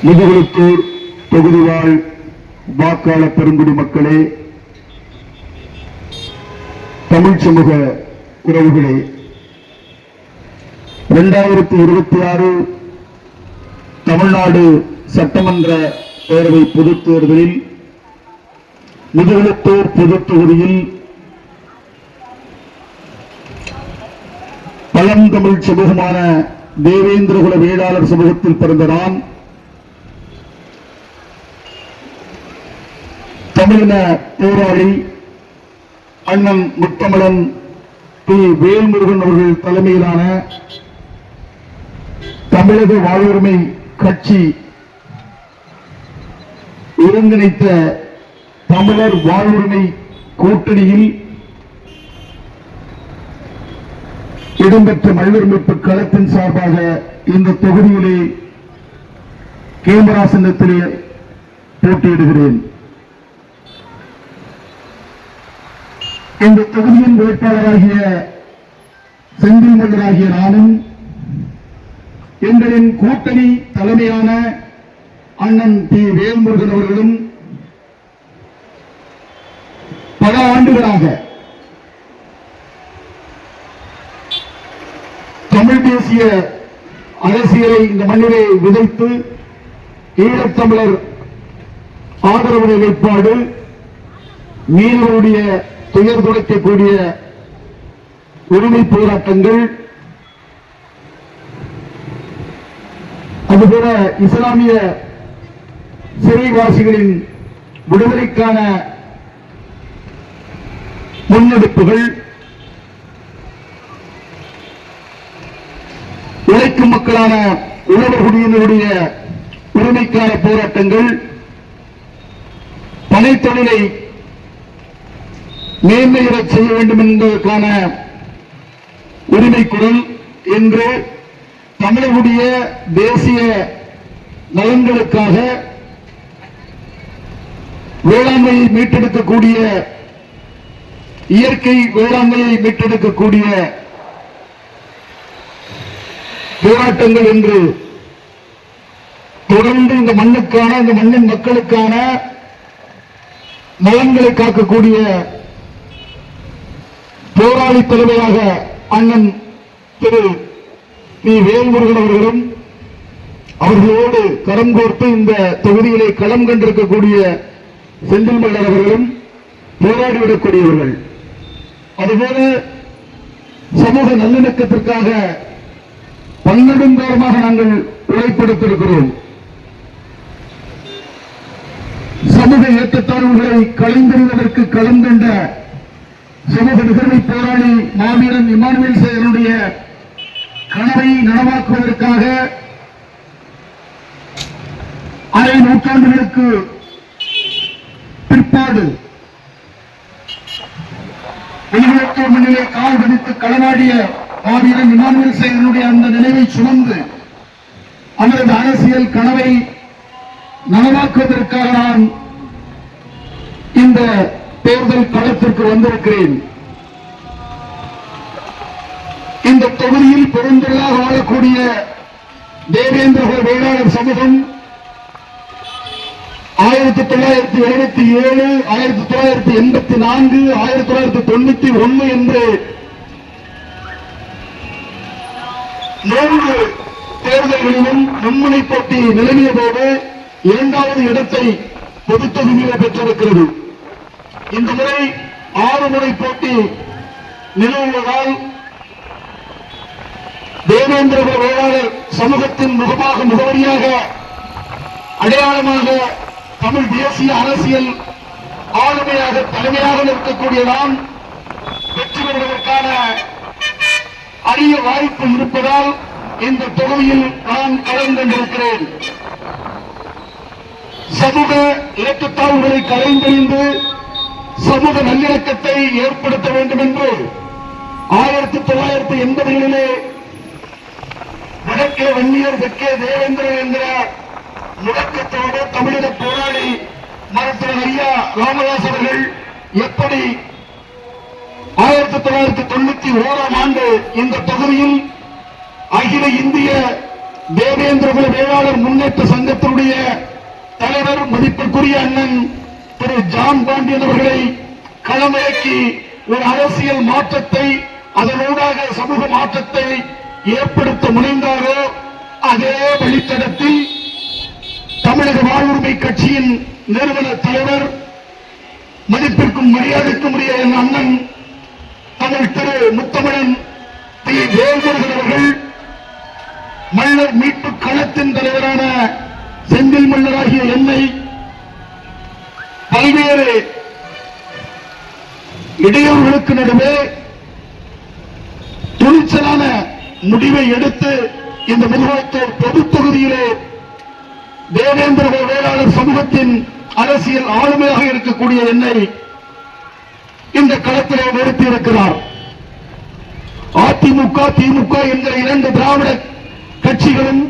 முதுகுளத்தூர் தொகுதி வாழ் வாக்காளர் பெருங்குடி மக்களே, தமிழ் சமூக உறவுகளே, 2026 தமிழ்நாடு சட்டமன்ற பேரவை பொதுத் தேர்தலில் முதுகுளத்தூர் பொதுத் தொகுதியில் பழந்தமிழ் சமூகமான தேவேந்திரகுல வேளாளர் சமூகத்தில் பிறந்த நான் தமிழின போராளி அண்ணன் முத்தமிழன் பி. வேல்முருகன் அவர்கள் தலைமையிலான தமிழக வாழ்வுரிமை கட்சி ஒருங்கிணைத்த தமிழர் வாழ்வுரிமை கூட்டணியில் இடம்பெற்ற மனிதர் மீட்பு களத்தின் சார்பாக இந்த தொகுதியிலே கேமரா சின்னத்திலே போட்டியிடுகிறேன். இந்த தொகுதியின் வேட்பாளராகிய செந்தில் மன்னராகிய நானும் எங்களின் கூட்டணி தலைமையான அண்ணன் பி. வேல்முருகன் அவர்களும் பல ஆண்டுகளாக தமிழ் தேசிய அரசியலை இந்த மண்ணிலே விதைத்து ஈழத்தமிழர் ஆதரவு நிலைப்பாடு, மீனவருடைய துயர் துடைக்கக்கூடிய உரிமை போராட்டங்கள், அதுபோல இஸ்லாமிய சிறைவாசிகளின் விடுதலைக்கான முன்னெடுப்புகள், உழைக்கும் மக்களான உழவர்குடியினருடைய உரிமைக்கான போராட்டங்கள், பனைத்தொழிலை மேன்மையுறச் செய்ய வேண்டும் என்பதற்கான உரிமை குரல் என்று தமிழருடைய தேசிய நலன்களுக்காக வேளாண்மையை மீட்டெடுக்கக்கூடிய, இயற்கை வேளாண்மையை மீட்டெடுக்கக்கூடிய போராட்டங்கள் என்று தொடர்ந்து இந்த மண்ணுக்கான, இந்த மண்ணின் மக்களுக்கான நலன்களை காக்கக்கூடிய போராளி தலைமையாக அண்ணன் திரு பி. வேல்முருகன் அவர்களும், அவர்களோடு கரம் கோர்த்து இந்த தொகுதியிலே களம் கண்டிருக்கக்கூடிய செந்தில் மல்லர் அவர்களும் போராடிவிடக்கூடியவர்கள். அதுபோல சமூக நல்லிணக்கத்திற்காக பன்னெடுங்காலமாக நாங்கள் உழைப்பெடுத்திருக்கிறோம். சமூக ஏற்றத்தாழ்வுகளை கலைந்தெறிவதற்கு களம் கண்ட சமூக நிகழ்வை போராளி மாவீரன் இமானுவேல் சேகரனுடைய கனவை நனவாக்குவதற்காக அரை நூற்றாண்டுகளுக்கு பிற்பாடு வெளியுறவு மண்ணிலே கால் பதித்து களமாடிய மாவீரன் இமானுவேல் சேகரனுடைய அந்த நினைவை சுமந்து அவரது அரசியல் கனவை நனவாக்குவதற்காக நான் இந்த தேர்தல் களத்திற்கு வந்திருக்கிறேன். இந்த தொகுதியில் பெருந்தொழிலாக வாழக்கூடிய தேவேந்திரகுல வேளாளர் சமூகம் 1977, 1984, 1991 என்று 3 தேர்தல்களிலும் மும்முனை போட்டி நிலவிய போது 2வது இடத்தை பொது தொகுதியில் பெற்றிருக்கிறது. இந்த முறை 6 முறை போட்டி நிலவுவதால் தேவேந்திரகுல வேளாளர் சமூகத்தின் முகமாக, முகவரியாக, அடையாளமாக தமிழ் தேசிய அரசியல் ஆளுமையாக, தலைமையாக நிற்கக்கூடிய நாம் வெற்றி பெறுவதற்கான அரிய வாய்ப்பு இருப்பதால் இந்த தொகுதியில் நான் களம் கண்டிருக்கிறேன். சமூக ஏற்றத்தாழ்வுகளை கலைந்தெறிந்து சமூக நல்லிணக்கத்தை ஏற்படுத்த வேண்டும் என்று 1980களிலே வடக்கே வன்னியர் தெற்கே தேவேந்திரன் என்கிற முழக்கத்தோடு தமிழின போராளி மருத்துவர் ஐயா ராமதாஸ் அவர்கள் எப்படி 1991 ஆண்டு இந்த தொகுதியில் அகில இந்திய தேவேந்திரகுல வேளாளர் முன்னேற்ற சங்கத்தினுடைய தலைவர் மதிப்பிற்குரிய அண்ணன் திரு ஜான் பாண்டியன் அவர்களை களமிறக்கி ஒரு அரசியல் மாற்றத்தை, அதனூடாக சமூக மாற்றத்தை ஏற்படுத்த முனைந்தாரோ அதே வழித்தடத்தில் தமிழக வாழ்வுரிமை கட்சியின் நிறுவன தலைவர், மதிப்பிற்கும் மரியாதைக்கும் உரிய என் அண்ணன் தமிழ் திரு முத்தமிழன் டி. வேல்முருகன் அவர்கள், மல்லர் மீட்பு களத்தின் தலைவரான செந்தில் மல்லராகிய என்னை பல்வேறு இடையூறுகளுக்கு நடுவே துணிச்சலான முடிவை எடுத்து இந்த முதுகுளத்தூர் பொது தொகுதியிலே தேவேந்திர வேளாளர் சமூகத்தின் அரசியல் ஆளுமையாக இருக்கக்கூடிய என்னை இந்த களத்திலே நிறுத்தி இருக்கிறார். அதிமுக, திமுக என்கிற இரண்டு திராவிட கட்சிகளும்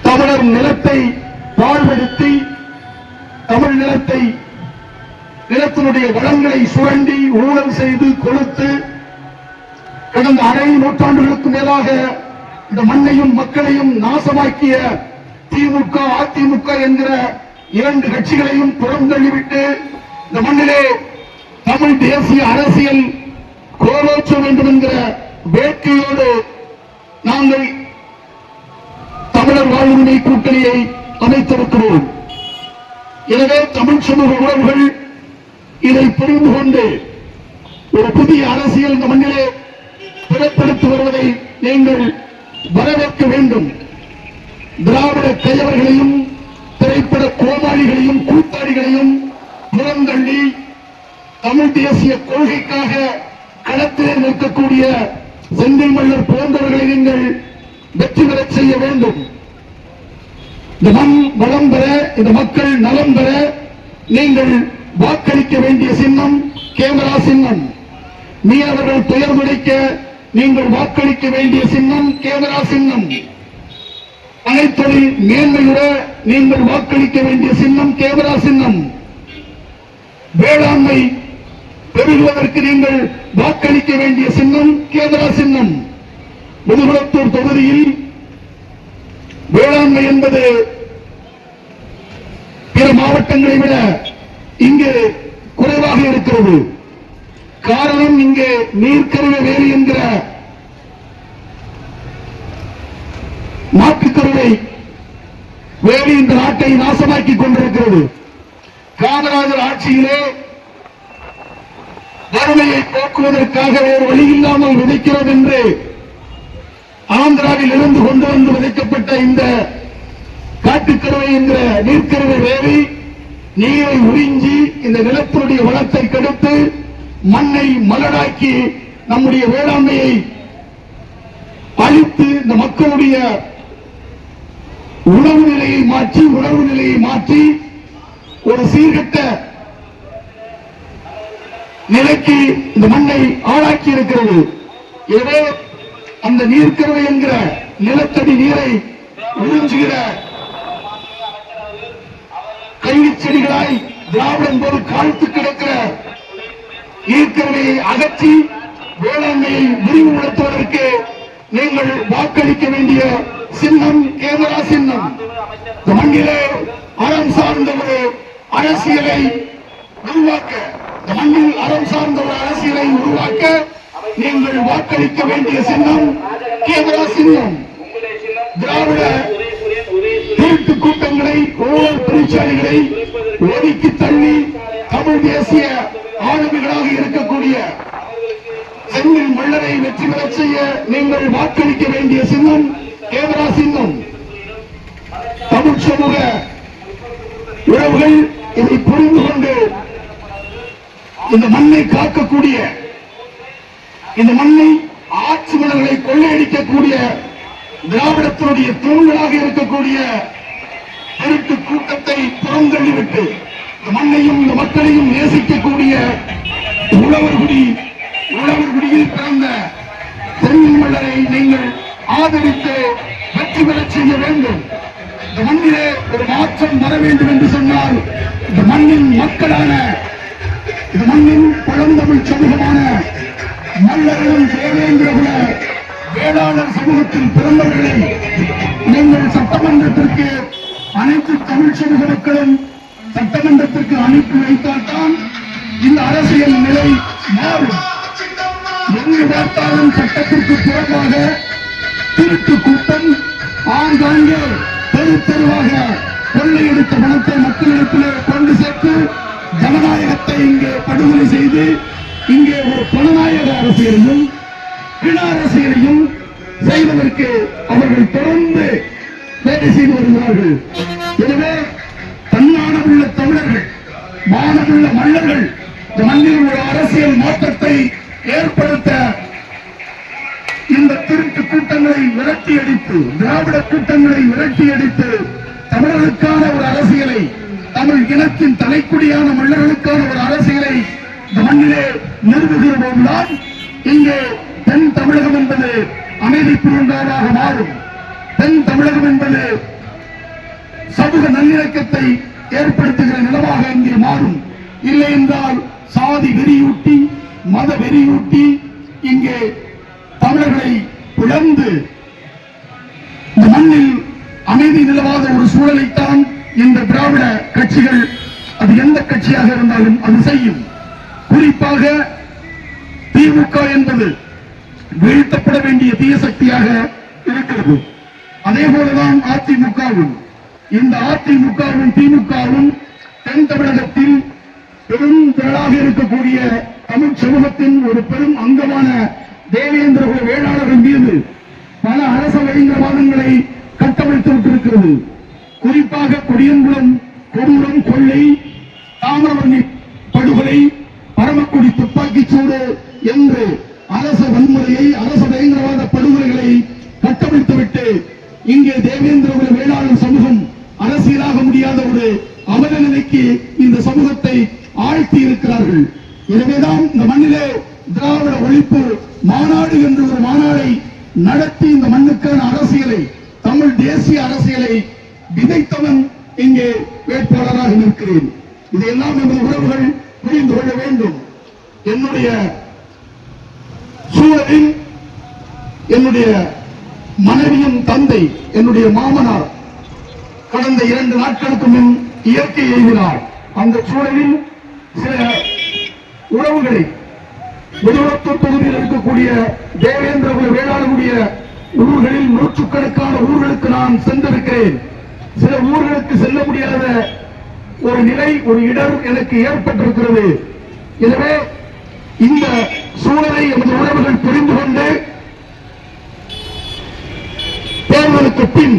தமிழர் நிலத்தை பாழ்படுத்தி, தமிழ் நிலத்தினுடைய வளங்களை சுரண்டி ஊழல் செய்து கொடுத்து கடந்த அரை நூற்றாண்டுகளுக்கு மேலாக இந்த மண்ணையும் மக்களையும் நாசமாக்கிய திமுக, அதிமுக என்கிற இரண்டு கட்சிகளையும் புறந்தள்ளிவிட்டு இந்த மண்ணிலே தமிழ் தேசிய அரசியல் கோலோச்ச வேண்டும் என்கிற வேட்கையோடு நாங்கள் தமிழர் வாழ்வுரிமை கூட்டணியை அமைத்திருக்கிறோம். எனவே தமிழ் சமூக உறவுகள் இதை புரிந்து கொண்டு ஒரு புதிய அரசியல் இந்த மண்ணிலே பிறப்படுத்தி வருவதை நீங்கள் வரவேற்க வேண்டும். திராவிட கையவர்களையும், திரைப்பட கோமாளிகளையும், கூத்தாடிகளையும் புறந்தள்ளி தமிழ் தேசிய கொள்கைக்காக களத்திலே நிற்கக்கூடிய செந்தில் மல்லர் போன்றவர்களை நீங்கள் வெற்றி பெறச் செய்ய வேண்டும். இந்த மண் வளம் பெற, இந்த மக்கள் நலம் பெற நீங்கள் வாக்களிக்க வேண்டிய சின்னம் கேமரா சின்னம். மீனவர்கள் துயர் துடைக்க நீங்கள் வாக்களிக்க வேண்டிய சின்னம் கேமரா சின்னம். அனைத்தொழில் மேன்மையுற நீங்கள் வாக்களிக்க வேண்டிய சின்னம் கேமரா சின்னம். வேளாண்மை பெருகுவதற்கு நீங்கள் வாக்களிக்க வேண்டிய சின்னம் கேமரா சின்னம். முதுகுளத்தூர் தொகுதியில் வேளாண்மை என்பது பிற மாவட்டங்களை விட இங்கு குறைவாக இருக்கிறது. காரணம், இங்கே நீர்க்கருவ வேலி என்கிற நாட்டுக்கருவை வேலி இந்த நாட்டை நாசமாக்கிக் கொண்டிருக்கிறது. காமராஜர் ஆட்சியிலே வறுமையை போக்குவதற்காக வேறு வழி இல்லாமல் விதைக்கிறோம் என்று ஆந்திராவில் இருந்து கொண்டு வந்து விதைக்கப்பட்ட இந்த காட்டுக்கருவை என்கிற நீர்க்கருவை வேலி நீரை உறிஞ்சி இந்த நிலத்தினுடைய வளத்தை கெடுத்து மண்ணை மலடாக்கி நம்முடைய வேளாண்மையை அழித்து இந்த மக்களுடைய உணவு நிலையை மாற்றி ஒரு சீர்கட்ட நிலைக்கு இந்த மண்ணை ஆளாக்கி இருக்கிறது. எனவே அந்த நீர்க்கருவை என்கிற நிலத்தடி நீரை உறிஞ்சுகிற கைவிச் செடிகளாய் திராவிடன் போது காழ்த்து கிடக்கிற நீர்க்கருவையை அகற்றி வேளாண்மையை விரிவுபடுத்துவதற்கு நீங்கள் வாக்களிக்க வேண்டிய சின்னம் கேமரா சின்னம். மண்ணிலே அறம் சார்ந்த ஒரு அரசியலை உருவாக்க, மண்ணில் அறம் சார்ந்த ஒரு அரசியலை உருவாக்க நீங்கள் வாக்களிக்க வேண்டிய சின்னம் கேமரா சின்னம். திராவிட திருட்டு கூட்டங்களை, ஒவ்வொரு தொழிற்சாலைகளை ஒதுக்கி தள்ளி தமிழ் தேசிய ஆளுமைகளாக இருக்கக்கூடிய செந்தில் மல்லரை வெற்றி பெறச் செய்ய நீங்கள் வாக்களிக்க வேண்டிய சின்னம் கேமரா சின்னம். தமிழ் சமூக உறவுகள் இதை புரிந்து கொண்டு இந்த மண்ணை காக்கக்கூடிய, இந்த மண்ணை ஆட்சி மலர்களை கொள்ளையடிக்கக்கூடிய திராவிடத்தினுடைய தூண்களாக இருக்கக்கூடிய திருட்டு கூட்டத்தை புறந்தள்ளிவிட்டு இந்த மண்ணையும் இந்த மக்களையும் நேசிக்கக்கூடிய உழவர்குடியில் பிறந்த செந்தில் மல்லரை நீங்கள் ஆதரித்து வெற்றி பெறச் செய்ய வேண்டும். இந்த மண்ணிலே ஒரு மாற்றம் வர வேண்டும் என்று சொன்னால் இந்த மண்ணின் மக்களான, இந்த மண்ணின் பழந்தமிழ் சமூகமான மல்லர்களும் தேவேந்திர வேளாளர் சமூகத்தில் பிறந்தவர்களை நீங்கள் சட்டமன்றத்திற்கு அனைத்து தமிழ் சமூக மக்களும் சட்டமன்றத்திற்கு அனுப்பி வைத்தால்தான் இந்த அரசியல் நிலை மாறும். எங்கு பார்த்தாலும் சட்டத்திற்கு புறம்பாக திருட்டு கூட்டம், ஆங்காங்கே தெரு தெருவாக கொள்ளையடித்த பணத்தை மக்களிடத்திலே கொண்டு சேர்த்து ஜனநாயகத்தை இங்கே படுகொலை செய்து இங்கே ஒரு பணநாயக அரசியலையும் பிண அரசியலையும் செய்வதற்கு அவர்கள் தொடர்ந்து வேலை செய்து வருகிறார்கள். எனவே தன்னானமுள்ள தமிழர்கள், மானமுள்ள மன்னர்கள் இந்த மண்ணில் ஒரு அரசியல் மாற்றத்தை ஏற்படுத்த இந்த திருட்டு கூட்டங்களை விரட்டி அடித்து, திராவிட கூட்டங்களை விரட்டி அடித்து தமிழர்களுக்கான ஒரு அரசியலை, தமிழ் இனத்தின் தலைக்குடியான மன்னர்களுக்கான ஒரு அரசியலை இந்த மண்ணிலே நிறுவுகிற போதுதான் இங்கே தென் தமிழகம் என்பது அமைதி பூங்காவாக மாறும். தென் தமிழகம் என்பது சமூக நல்லிணக்கத்தை ஏற்படுத்துகிற நிலமாக இங்கே மாறும். இல்லை என்றால் சாதி வெறியூட்டி, மத வெறியூட்டி இங்கே தமிழர்களை பிளந்து இந்த மண்ணில் அமைதி நிலவாத ஒரு சூழலைத்தான் இந்த திராவிட கட்சிகள், அது எந்த கட்சியாக இருந்தாலும் அது செய்யும். குறிப்பாக திமுக என்பது வீழ்த்தப்பட வேண்டிய தீய சக்தியாக இருக்கிறது. அதே போலதான் அதிமுகவும். இந்த அதிமுகவும் திமுகவும் தென் தமிழகத்தில் பெரும் திரளாக இருக்கக்கூடிய தமிழ் சமூகத்தின் ஒரு பெரும் அங்கமான தேவேந்திர குல வேளாளர்கள் மீது பல அரச பயங்கரவாதங்களை கட்டமைத்து விட்டிருக்கிறது. குறிப்பாக கொடியங்குளம், கொடூரம், கொள்ளை, தாமிரபரணி படுகொலை, பரமக்குடி துப்பாக்கிச்சூடு என்று அரச வன்முறையை, அரச பயங்கரவாத படுகொலைகளை கட்டமைத்துவிட்டு இங்கே தேவேந்திர குல வேளாளர் சமூகம் அரசியலாக முடியாத ஒரு அவல நிலைக்கு இந்த சமூகத்தை ஆழ்த்தி இருக்கிறார்கள். எனவேதான் இந்த மண்ணிலே திராவிட ஒழிப்பு மாநாடு என்று ஒரு மாநாடை நடத்தி இந்த மண்ணுக்கான அரசியலை, தமிழ் தேசிய அரசியலை விதைத்தவன் இங்கே வேட்பாளராக நிற்கிறேன். இதையெல்லாம் நமது உறவுகள் புரிந்து கொள்ள வேண்டும். என்னுடைய சூழலில் என்னுடைய மனைவியின் தந்தை, என்னுடைய மாமனார் கடந்த 2 நாட்களுக்கு முன் இயற்கை எய்தினார். அந்த சூழலில் சில உறவுகளை முதுகுளத்தூர் தொகுதியில் இருக்கக்கூடிய தேவேந்திர குல வேளாளருடைய ஊர்களில் நூற்றுக்கணக்கான ஊர்களுக்கு நான் சென்றிருக்கிறேன். சில ஊர்களுக்கு செல்ல முடியாத ஒரு நிலை, ஒரு இடர் எனக்கு ஏற்பட்டிருக்கிறது. எனவே இந்த சூழலை எமது உறவுகள் புரிந்து கொண்டு தேர்தலுக்கு பின்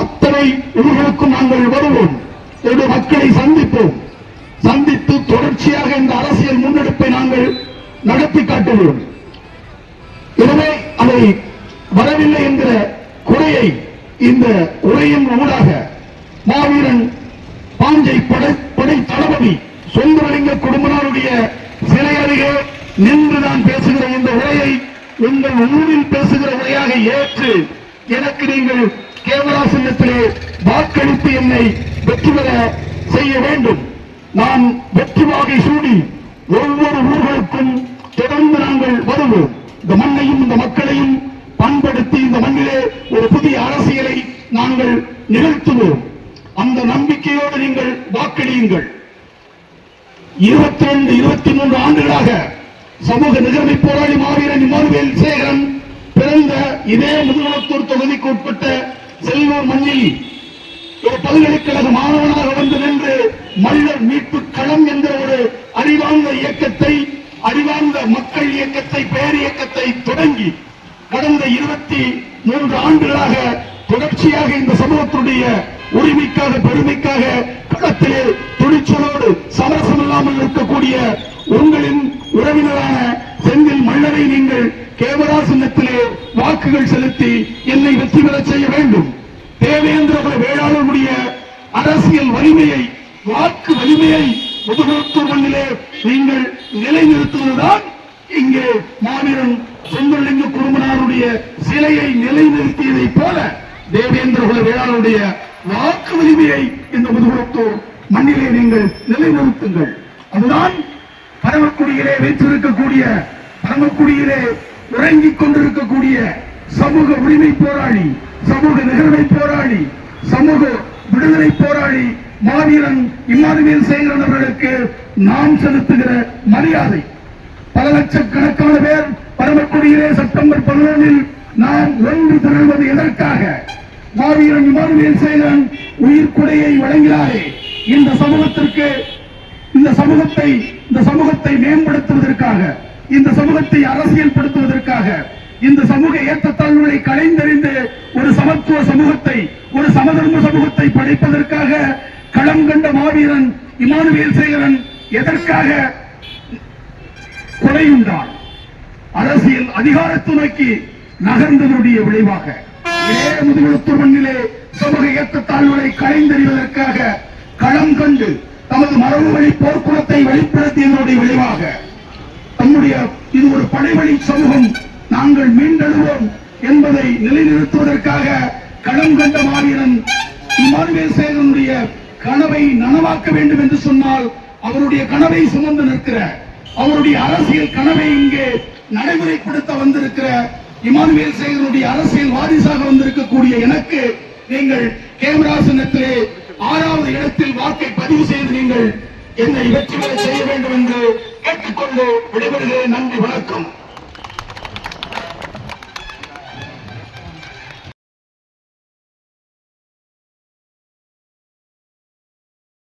அத்தனை ஊர்களுக்கும் நாங்கள் வருவோம், என்னுடைய மக்களை சந்திப்போம், சந்தித்து தொடர்ச்சியாக இந்த அரசியல் முன்னெடுப்பை நாங்கள் நடத்தி காட்டுவோம். எனவே அதை வரவில்லை என்கிற குறையை இந்த உரையின் ஊடாக மாவீரன் பாஞ்சை படை தளபதி சுந்தரலிங்க குடும்பனாருடைய சிலை அருகே நின்று நான் பேசுகிற இந்த உரையை உங்கள் ஊரில் பேசுகிற உரையாக ஏற்று எனக்கு நீங்கள் கேமரா சின்னத்திலே வாக்களித்து என்னை வெற்றி பெற செய்ய வேண்டும். நான் வெற்றி வாகை சூடி ஒவ்வொரு ஊர்களுக்கும் தொடர்ந்து நாங்கள் வருவோம். இந்த மண்ணையும் இந்த மக்களையும் பண்படுத்தி இந்த மண்ணிலே ஒரு புதிய அரசியலை நாங்கள் நிகழ்த்துவோம். அந்த நம்பிக்கையோடு நீங்கள் வாக்களியுங்கள். 22, 23 ஆண்டுகளாக சமூக நிகழ்ச்சி போராளி மாவீரன் இமானுவேல் சேகரன் பிறந்த இதே முதுகுளத்தூர் தொகுதிக்கு உட்பட்ட செல்லூர் மண்ணில் ஒரு பல்கலைக்கழக மாணவனாக வந்து நின்று மல்லர் மீட்பு களம் என்ற ஒரு அறிவார்ந்த இயக்கத்தை, அறிவார்ந்த மக்கள் இயக்கத்தை, பேர் இயக்கத்தை தொடங்கி கடந்த 23 ஆண்டுகளாக தொடர்ச்சியாக இந்த சமூகத்துடைய உரிமைக்காக, பெருமைக்காக களத்திலே துணிச்சலோடு சமரசம் இல்லாமல் இருக்கக்கூடிய உங்களின் உறவினரான செந்தில் மல்லரை நீங்கள் கேமரா சின்னத்திலே வாக்குகள் செலுத்தி என்னை வெற்றி பெற செய்ய வேண்டும். தேவேந்திர குல வேளாளருடைய அரசியல் வலிமையை, வாக்கு வலிமையை முதுகுளத்தூர் மண்ணிலே நீங்கள் நிலைநிறுத்துவதுதான் இங்கே மாவீரன் சுந்தரலிங்க குடும்பனாருடைய சிலையை நிலைநிறுத்தியதை போல தேவேந்திர குல வேளாளருடைய வாக்கு வலிமையை இந்த முதுகுளத்தூர் மண்ணிலே நீங்கள் நிலைநிறுத்துங்கள். அதுதான் பரமக்குடியிலே வைத்திருக்கக்கூடிய, பரமக்குடியிலே உறங்கிக் கொண்டிருக்கக்கூடிய சமூக உரிமை போராளி, சமூக நிகழ்வை போராளி, சமூக விடுதலை போராளி மாவீரன் இம்மானுவேல் சேகரன் அவர்களுக்கு நாம் செலுத்துகிற மரியாதை. பல லட்சக்கணக்கான பேர் பரமக்குடியிலே செப்டம்பர் 11 நாம் ஒன்று திரள்வது எதற்காக? மாவீரன் இம்மானுவேல் சேகரன் உயிர்க்குடையை வழங்கினாரே இந்த சமூகத்திற்கு, இந்த சமூகத்தை மேம்படுத்துவதற்காக, இந்த சமூகத்தை அரசியல்படுத்துவதற்காக, இந்த சமூக ஏற்றத்தாழ்வுகளை களைந்தறிந்து ஒரு சமத்துவ சமூகத்தை, ஒரு சமதர்ம சமூகத்தை படைப்பதற்காக களம் கண்ட மாவீரன் இம்மானுவேல் சேகரன் எதற்காக கொலையுண்டான்? அரசியல் அதிகாரத்தை நோக்கி நகர்ந்ததனுடைய விளைவாக முதுகுளத்தூர் மண்ணிலே சமூக ஏற்றத்தாழ்வுகளை களைந்தறிவதற்காக களம் கண்டு தமது மரபு வழி போர்க்குணத்தை வெளிப்படுத்தியதனுடைய விளைவாக நம்முடைய இது ஒரு படைவழி சமூகம், நாங்கள் மீண்டெழுவோம் என்பதை நிலைநிறுத்துவதற்காக களம் கண்ட மாவீரன் இம்மானுவேல் சேகரனுடைய கனவை நனவாக்க வேண்டும் என்று சொன்னால் அவருடைய கனவை சுமந்து நிற்கிற, அவருடைய அரசியல் கனவை இங்கே நடைமுறைப்படுத்த வந்திருக்கிற இம்மானுவேல் சேகரனுடைய அரசியல் வாரிசாக வந்திருக்கக்கூடிய எனக்கு நீங்கள் கேமரா சின்னத்திலே 6வது இடத்தில் வாக்கை பதிவு செய்து நீங்கள் என்னை வெற்றி பெற செய்ய வேண்டும் என்று கேட்டுக்கொண்டு விடைபெறுகிறேன். நன்றி, வணக்கம்.